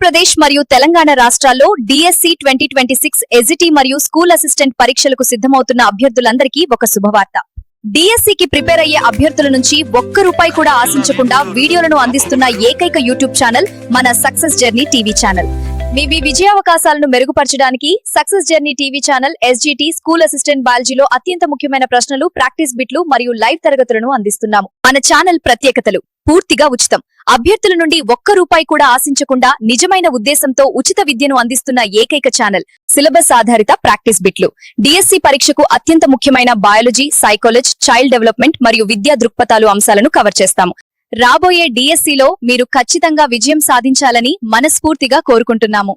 ఆంధ్రప్రదేశ్ మరియు తెలంగాణ రాష్ట్రాల్లో DSC 2026 AGT మరియు స్కూల్ అసిస్టెంట్ పరీక్షలకు సిద్ధమవుతున్న అభ్యర్థులందరికీ ఒక శుభవార్త. డిఎస్సికి ప్రిపేర్ అయ్యే అభ్యర్థుల నుంచి ఒక్క రూపాయి కూడా ఆశించకుండా వీడియోలను అందిస్తున్న ఏకైక యూట్యూబ్ ఛానల్ మన సక్సెస్ జర్నీ టీవీ ఛానల్. మీ విజయావకాశాలను మెరుగుపరచడానికి success journey TV channel SGT school assistant బయాలజీలో అత్యంత ముఖ్యమైన ప్రశ్నలు, ప్రాక్టీస్ బిట్లు మరియు లైవ్ తరగతులను అందిస్తున్నాము. మన ఛానల్ ప్రత్యేకతలు: పూర్తిగా ఉచితం. అభ్యర్థుల నుండి ఒక్క రూపాయి కూడా ఆశించకుండా నిజమైన ఉద్దేశంతో ఉచిత విద్యను అందిస్తున్న ఏకైక ఛానల్. సిలబస్ ఆధారిత ప్రాక్టీస్ బిట్లు. డిఎస్సి పరీక్షకు అత్యంత ముఖ్యమైన బయాలజీ, సైకాలజీ, చైల్డ్ డెవలప్మెంట్ మరియు విద్యా దృక్పథాలు అంశాలను కవర్ చేస్తాము. రాబోయే డిఎస్సిలో మీరు ఖచ్చితంగా విజయం సాధించాలని మనస్ఫూర్తిగా కోరుకుంటున్నాము.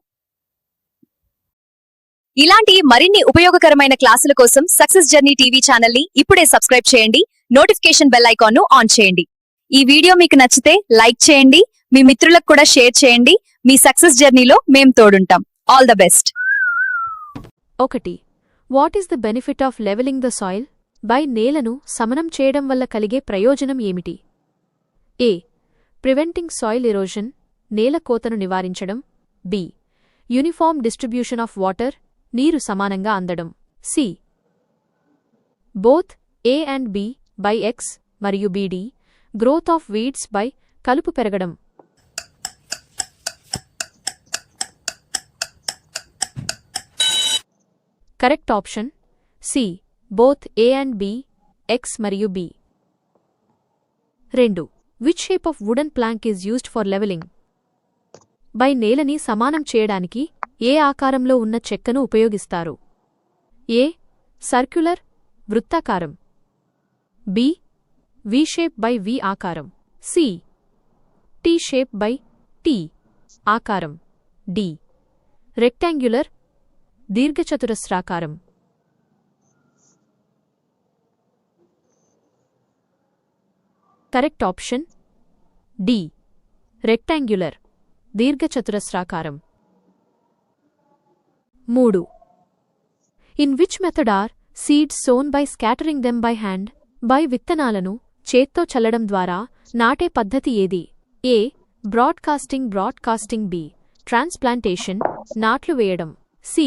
ఇలాంటి మరిన్ని ఉపయోగకరమైన క్లాసుల కోసం సక్సెస్ జర్నీ టీవీ ఛానల్ ని ఇప్పుడే సబ్స్క్రైబ్ చేయండి. నోటిఫికేషన్ బెల్ ఐకాన్ ను ఆన్ చేయండి. ఈ వీడియో మీకు నచ్చితే లైక్ చేయండి, మీ మిత్రులకు కూడా షేర్ చేయండి. మీ సక్సెస్ జర్నీలో మేం తోడుంటాం. All the best. 1. What is the benefit of levelling the soil? By నేలను సమనం చేయడం వల్ల కలిగే ప్రయోజనం ఏమిటి? ఏ. ప్రివెంటింగ్ సాయిల్ ఎరోజన్, నేల కోతను నివారించడం. B. Uniform distribution of water, నీరు సమానంగా అందడం. C. Both A and B by X మరియు బిడి, గ్రోత్ ఆఫ్ వీడ్స్ బై కలుపు పెరగడం. Correct option C, both A and B, X మరియు B. 2. Which shape of wooden plank is used for levelling? By నేలని సమానం చేయడానికి ఏ ఆకారంలో ఉన్న చెక్కను ఉపయోగిస్తారు? ఏ. సర్క్యులర్, వృత్తాకారం. B. V shape by V ఆకారం. C. T shape by tea ఆకారం. డి. రెక్టాంగ్యులర్, దీర్ఘచతురస్రాకారం. కరెక్ట్ ఆప్షన్ డి, రెక్టాంగ్యులర్, దీర్ఘచతురస్రాకారం. 3. In which method are seeds sown by scattering them by hand? By విత్తనాలను చేత్తో చల్లడం ద్వారా నాటే పద్ధతి ఏది? ఏ. బ్రాడ్కాస్టింగ్. బి. ట్రాన్స్ప్లాంటేషన్, నాట్లు వేయడం. సి.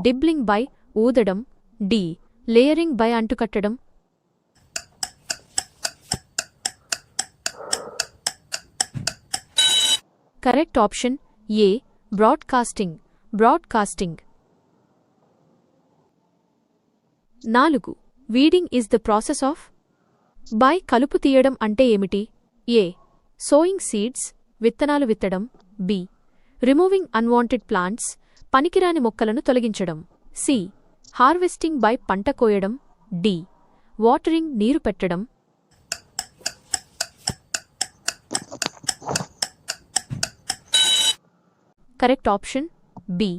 డిబ్లింగ్ బై ఊదడం. డి. లేయరింగ్ బై అంటుకట్టడం. Correct option A. Broadcasting. 4. Weeding is the process of? By కలుపు తీయడం అంటే ఏమిటి? ఏ. సోయింగ్ సీడ్స్, విత్తనాలు విత్తడం. బి. రిమూవింగ్ అన్వాంటెడ్ ప్లాంట్స్, పనికిరాని మొక్కలను తొలగించడం. సి. హార్వెస్టింగ్ బై పంట కోయడం. డి. వాటరింగ్, నీరు పెట్టడం. Correct option B.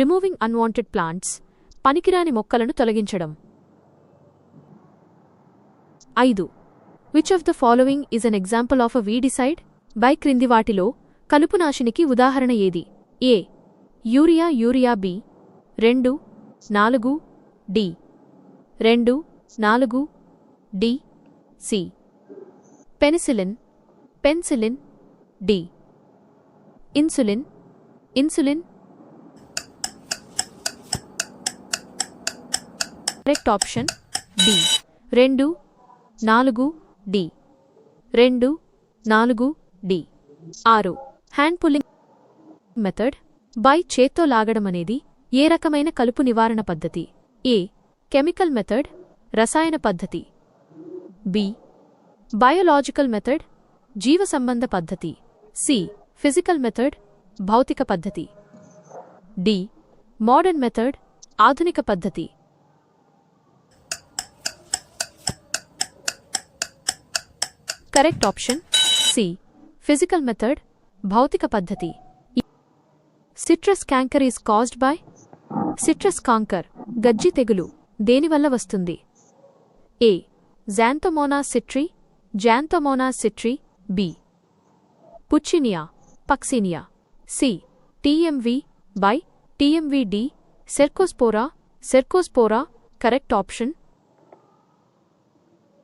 Removing unwanted plants, పనికిరాని మొక్కలను తొలగించడం. 5. Which of the following is an example of a weedicide? By క్రింది వాటిలో కలుపునాశినికి ఉదాహరణ ఏది? A. Urea. B. 2, 4, D. 2, 4, D. C. Penicillin, D. Insulin. Correct option D. 2, 4, D. 2, 4, D. 6. Hand pulling method. By చేత్తో లాగడం అనేది ఏ రకమైన కలుపు నివారణ పద్ధతి? ఏ. కెమికల్ మెథడ్, రసాయన పద్ధతి. బి. బయోలాజికల్ మెథడ్, జీవ సంబంధ పద్ధతి. సి. ఫిజికల్ మెథడ్, భౌతిక పద్ధతి. డి. మోడర్న్ మెథడ్, ఆధునిక పద్ధతి. Correct option C. Physical method, భౌతిక పద్ధతి. Citrus canker is caused by? Citrus canker, గజ్జి తెగులు దేనివల్ల వస్తుంది? A. Xanthomonas citri. B. Puccinia, పక్సినియా. సి. టిఎంవి బై టిఎంవిడి, Cercospora. Correct option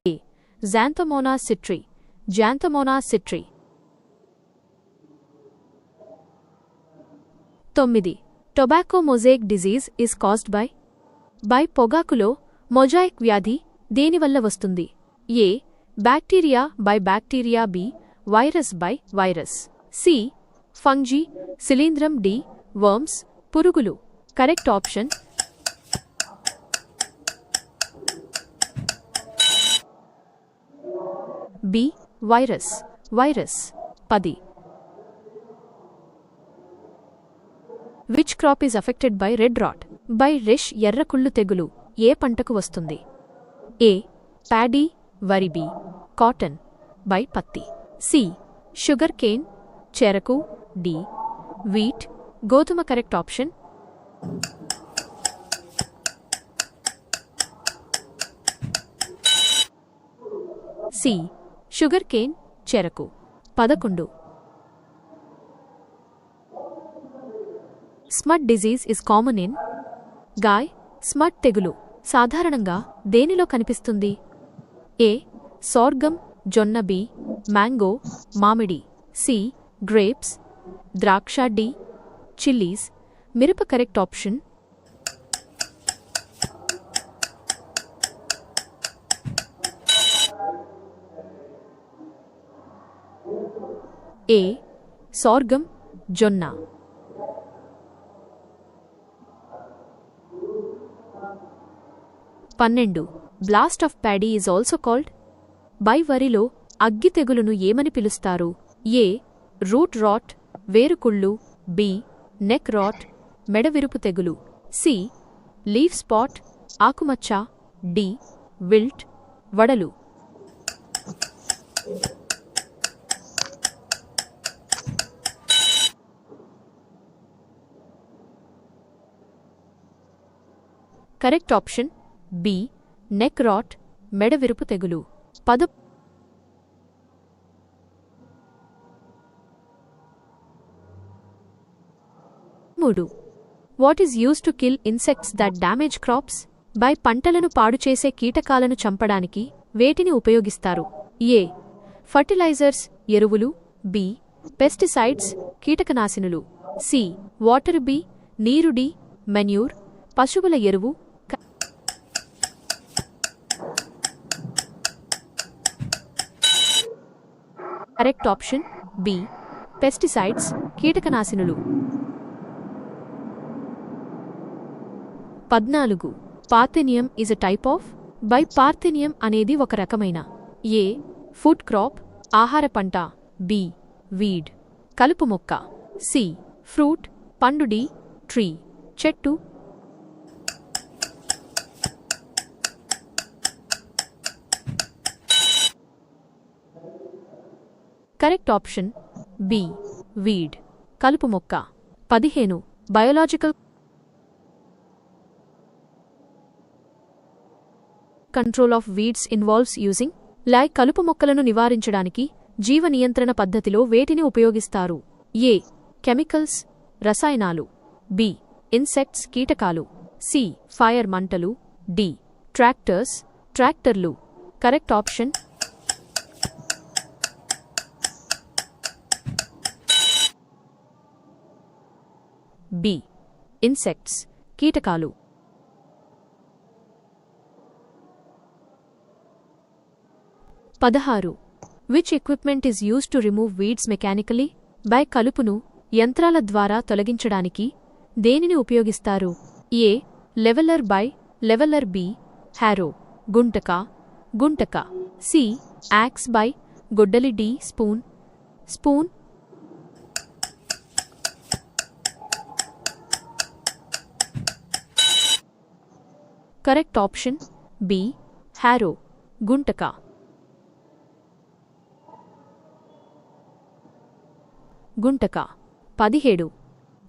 A. Xanthomonas citri. 7. 9. Tobacco mosaic disease is caused by పొగాకులో mosaic వ్యాధి దేనివల్ల వస్తుంది? A. Bacteria by bacteria. B. Virus by virus. C. Fungi శిలీంధ్రం. D. Worms పురుగులు. Correct option B. Virus. 10. Which crop is affected by red rot? By రెష్ ఎర్రకుళ్ళు తెగులు ఏ పంటకు వస్తుంది? ఏ. ప్యాడీ వరి. బి. కాటన్ బై పత్తి. సి. షుగర్ కేన్ చెరకు. డి. వీట్ గోధుమ. Correct option C. Sugar cane చెరకు. 11. Smut disease is common in గాయ్. స్మట్ తెగులు సాధారణంగా దేనిలో కనిపిస్తుంది? ఏ. సోర్గం జొన్న. బి. మ్యాంగో మామిడి. సి. గ్రేప్స్ ద్రాక్ష. డి. చిల్లీస్ మిరప. Correct option A. సోర్గం జొన్న. 12. Blast of paddy is also called by వరిలో అగ్గి తెగులును ఏమని పిలుస్తారు? ఏ. రూట్ రాట్ వేరుకుళ్ళు. బి. నెక్ రాట్ మెడవిరుపు తెగులు. సి. లీఫ్ స్పాట్ ఆకుమచ్చ. డి. విల్ట్ వడలు. Correct option B. Neck rot మెడవిరుపు తెగులు. 13. What is use to kill insects that damage crops? By పంటలను పాడుచేసే కీటకాలను చంపడానికి వేటిని ఉపయోగిస్తారు? ఏ. ఫర్టిలైజర్స్ ఎరువులు. బి. పెస్టిసైడ్స్ కీటకనాశినులు. సి. వాటర్. బి. నీరు. డి. మెన్యూర్ పశువుల ఎరువు. Correct option B. పెస్టిసైడ్స్ కీటకనాశినులు. 14. Parthenium is a type of by పార్థెనియం అనేది ఒక రకమైన ఏ. ఫుడ్ క్రాప్ ఆహార పంట. బి. వీడ్ కలుపు మొక్క. సి. ఫ్రూట్ పండు. డి. ట్రీ చెట్టు. Correct option B. వీడ్ కలుపు మొక్క. 15. Biological control of weeds involves using కలుపు మొక్కలను నివారించడానికి జీవ నియంత్రణ పద్ధతిలో వేటిని ఉపయోగిస్తారు? ఏ. కెమికల్స్ రసాయనాలు. బి. ఇన్సెక్ట్స్ కీటకాలు. సి. ఫైర్ మంటలు. డి. ట్రాక్టర్లు. Correct option B. ఇన్సెక్ట్స్ కీటకాలు. 16. Which equipment is used to remove weeds mechanically? By కలుపును యంత్రాల ద్వారా తొలగించడానికి దేనిని ఉపయోగిస్తారు? A. Leveller. By leveller. B. Harrow Guntaka. C. Axe. By గొడ్డలి. D. Spoon. Correct option B. Harrow గుంటక. 17.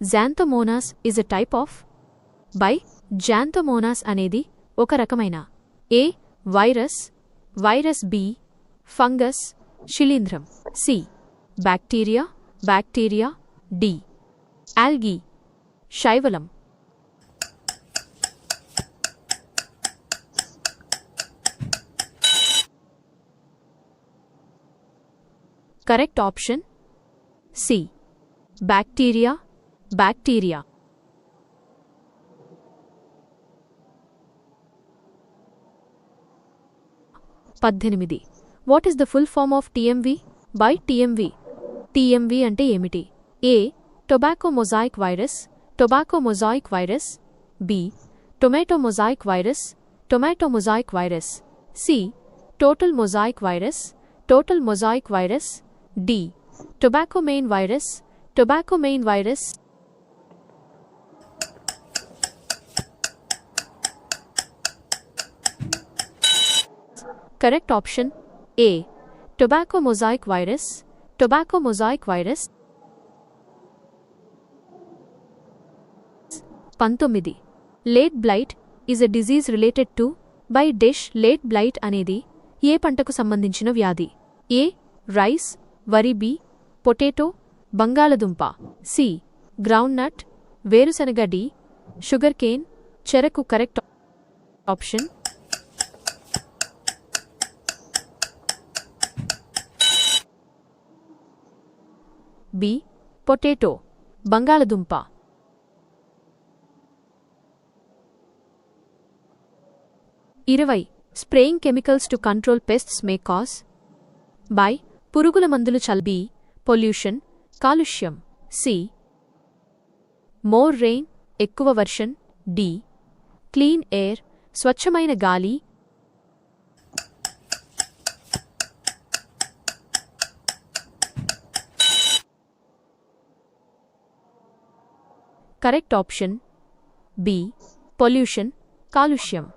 Xanthomonas is a type of by Xanthomonas అనేది ఒక రకమైన ఏ. వైరస్. బి. ఫంగస్ శిలీంధ్రం. సి. బ్యాక్టీరియా. డి. ఆల్గీ శైవలం. Correct option C. Bacteria bacteria. 18. What is the full form of TMV by TMV? TMV అంటే ఏమిటి? A. Tobacco mosaic virus, tobacco mosaic virus. B. Tomato mosaic virus, tomato mosaic virus. C. Total mosaic virus, total mosaic virus. D. Tobacco main virus, tobacco main virus. Correct option A. Tobacco mosaic virus, tobacco mosaic virus. 19. Late blight is a disease related to by dish. Late blight అనేది ఏ పంటకు సంబంధించిన వ్యాధి? A. Rice, వరి. B. Potato, బంగాళదుంప. C. Groundnut, వేరుశనగ. D. Sugar cane, చెరకు. Correct option B. Potato, బంగాళదుంప. 20. Spraying chemicals to control pests may cause by. పురుగుల మందులు చల్బి. పొల్యూషన్, కాలుష్యం. సి. మోర్ రెయిన్, ఎక్కువ వర్షం. డి. క్లీన్ ఎయిర్, స్వచ్ఛమైన గాలి. Correct option B. పొల్యూషన్, కాలుష్యం.